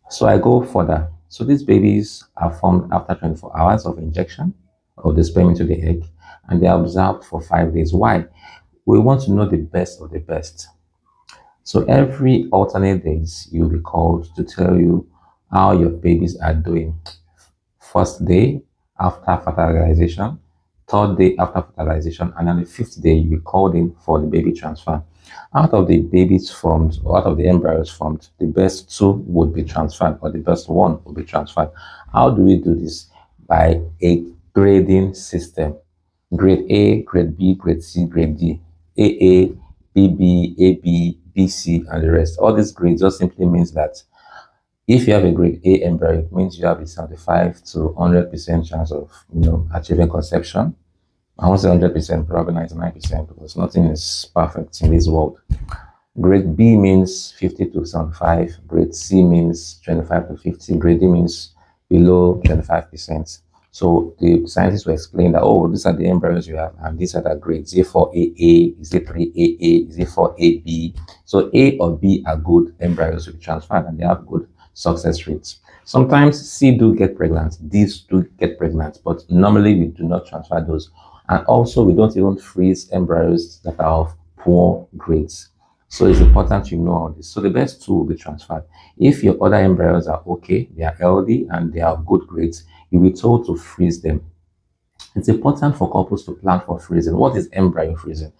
So I go further. So these babies are formed after 24 hours of injection of the sperm into the egg, and they are observed for 5 days. Why? We want to know the best of the best. So every alternate days, you'll be called to tell you how your babies are doing. First day after fertilization, third day after fertilization, and on the fifth day, you'll be called in for the baby transfer. Out of the babies formed, or out of the embryos formed, the best two would be transferred, or the best one would be transferred. How do we do this? By a grading system. Grade A, grade B, grade C, grade D. AA, BB, AB, BC, and the rest. All these grades just simply means that if you have a grade A embryo, it means you have a 75 to 100% chance of achieving conception. I won't say 100%, probably 99% because nothing is perfect in this world. Grade B means 50 to 75. Grade C means 25 to 50. Grade D means below 25%. So the scientists will explain that, oh, these are the embryos you have, and these are the grades. Is it 4AA? Is it 3AA? Is it 4AB? So A or B are good embryos to be transferred, and they have good success rates. Sometimes C do get pregnant, D's do get pregnant, but normally we do not transfer those. And also, we don't even freeze embryos that are of poor grades. So it's important you know all this. So the best two will be transferred. If your other embryos are okay, they are healthy, and they are good grades, you'll be told to freeze them. It's important for couples to plan for freezing. What is embryo freezing?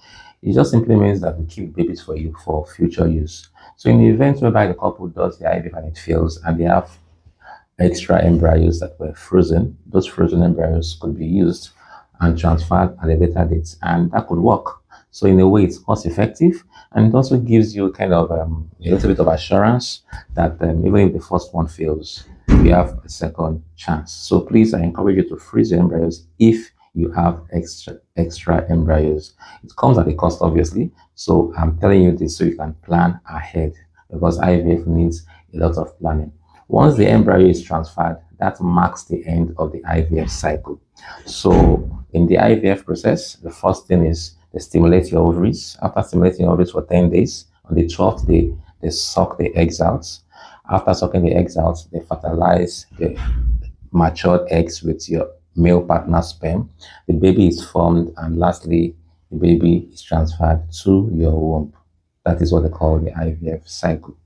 It just simply means that we keep babies for you for future use. So in the event whereby the couple does the IVF and it fails, and they have extra embryos that were frozen, those frozen embryos could be used and transferred at a later date, and that could work. So in a way, it's cost effective, and it also gives you kind of a little bit of assurance that even if the first one fails, you have a second chance. So please, I encourage you to freeze your embryos if you have extra embryos. It comes at a cost, obviously. So I'm telling you this so you can plan ahead, because IVF needs a lot of planning. Once the embryo is transferred, that marks the end of the IVF cycle. So in the IVF process, the first thing is they stimulate your ovaries. After stimulating your ovaries for 10 days, on the 12th day, they suck the eggs out. After sucking the eggs out, they fertilize the matured eggs with your male partner sperm. The baby is formed, and lastly, the baby is transferred to your womb. That is what they call the IVF cycle.